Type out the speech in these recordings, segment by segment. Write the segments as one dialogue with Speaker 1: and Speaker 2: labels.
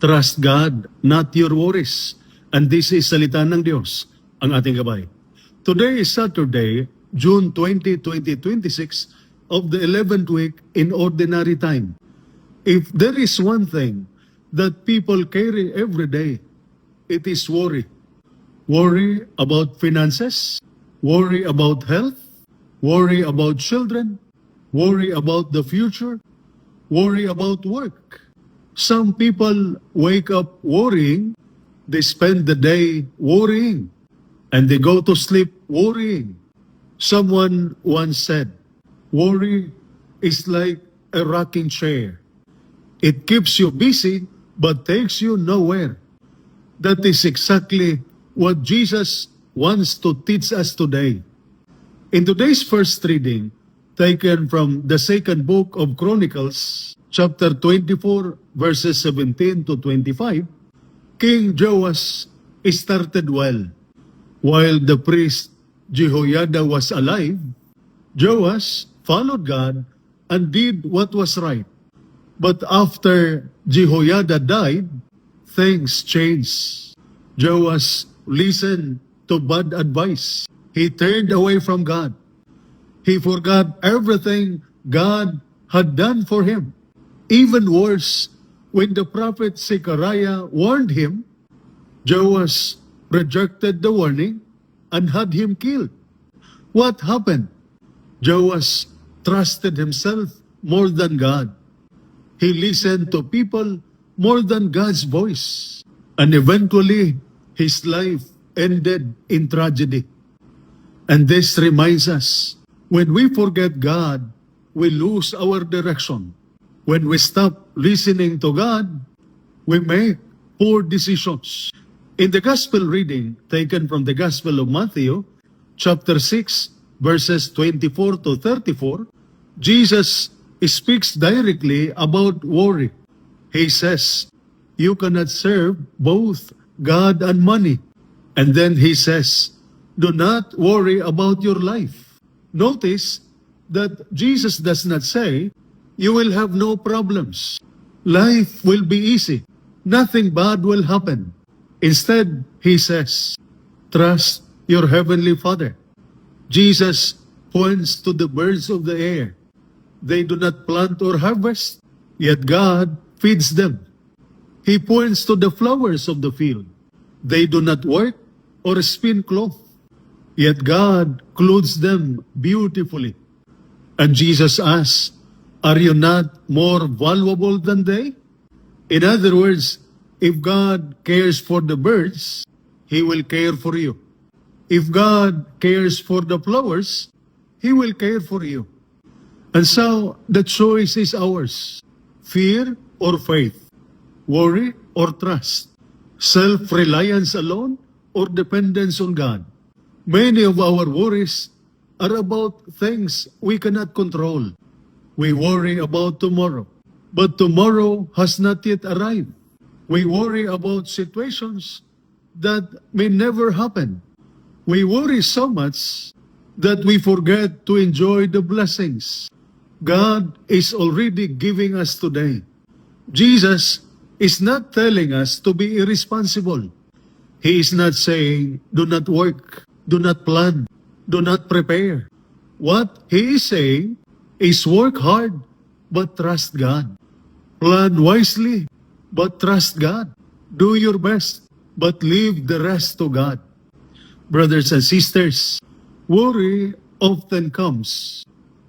Speaker 1: Trust God, not your worries. And this is salita ng Diyos, ang ating gabay. Today is Saturday, June 20, 2026, of the 11th week in Ordinary Time. If there is one thing that people carry every day, it is worry. Worry about finances, worry about health, worry about children, worry about the future, worry about work. Some people wake up worrying, they spend the day worrying, and they go to sleep worrying. Someone once said, worry is like a rocking chair. It keeps you busy but takes you nowhere. That is exactly what Jesus wants to teach us today. In today's first reading, taken from the second book of Chronicles, chapter 24, verses 17 to 25, King Joash started well. While the priest Jehoiada was alive, Joash followed God and did what was right. But after Jehoiada died, things changed. Joash listened to bad advice. He turned away from God. He forgot everything God had done for him. Even worse, when the prophet Zechariah warned him, Joash rejected the warning and had him killed. What happened? Joash trusted himself more than God. He listened to people more than God's voice. And eventually, his life ended in tragedy. And this reminds us, when we forget God, we lose our direction. When we stop listening to God, we make poor decisions. In the Gospel reading taken from the Gospel of Matthew, chapter 6, verses 24 to 34, Jesus speaks directly about worry. He says, you cannot serve both God and money. And then he says, do not worry about your life. Notice that Jesus does not say, you will have no problems. Life will be easy. Nothing bad will happen. Instead, he says, trust your heavenly Father. Jesus points to the birds of the air. They do not plant or harvest, yet God feeds them. He points to the flowers of the field. They do not work or spin cloth, yet God clothes them beautifully. And Jesus asks, are you not more valuable than they? In other words, if God cares for the birds, He will care for you. If God cares for the flowers, He will care for you. And so, the choice is ours. Fear or faith? Worry or trust? Self-reliance alone or dependence on God? Many of our worries are about things we cannot control. We worry about tomorrow, but tomorrow has not yet arrived. We worry about situations that may never happen. We worry so much that we forget to enjoy the blessings God is already giving us today. Jesus is not telling us to be irresponsible. He is not saying, do not work, do not plan, do not prepare. What He is saying is work hard, but trust God. Plan wisely, but trust God. Do your best, but leave the rest to God. Brothers and sisters, worry often comes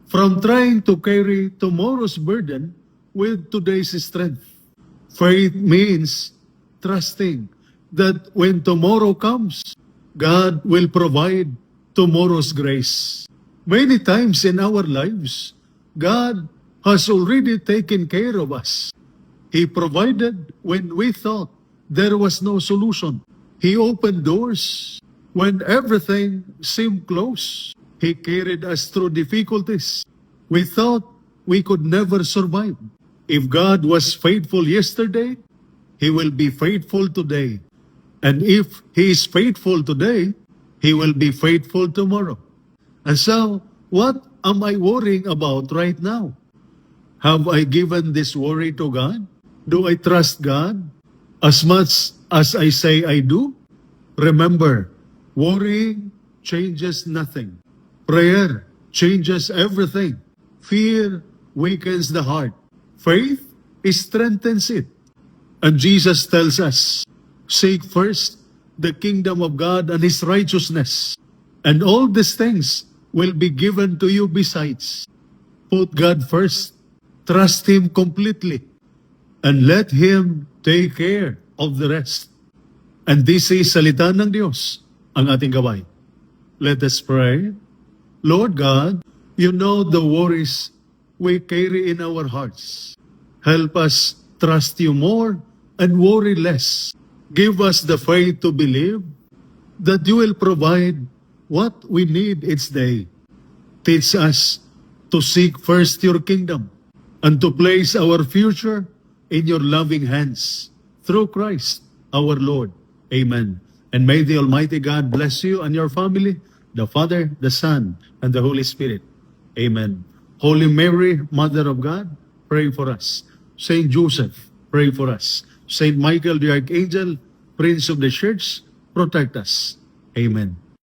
Speaker 1: from trying to carry tomorrow's burden with today's strength. Faith means trusting that when tomorrow comes, God will provide tomorrow's grace. Many times in our lives, God has already taken care of us. He provided when we thought there was no solution. He opened doors when everything seemed closed. He carried us through difficulties we thought we could never survive. If God was faithful yesterday, He will be faithful today. And if He is faithful today, He will be faithful tomorrow. And so, what am I worrying about right now? Have I given this worry to God? Do I trust God? As much as I say I do, remember, worrying changes nothing. Prayer changes everything. Fear weakens the heart. Faith strengthens it. And Jesus tells us, seek first the kingdom of God and His righteousness, and all these things will be given to you besides. Put God first. Trust Him completely. And let Him take care of the rest. And this is salita ng Diyos, ang ating gabay. Let us pray. Lord God, you know the worries we carry in our hearts. Help us trust you more and worry less. Give us the faith to believe that you will provide what we need each day. Teach us to seek first your kingdom and to place our future in your loving hands through Christ our Lord. Amen. And may the Almighty God bless you and your family, the Father, the Son, and the Holy Spirit. Amen. Holy Mary, Mother of God, pray for us. Saint Joseph, pray for us. Saint Michael the Archangel, Prince of the Church, protect us. Amen.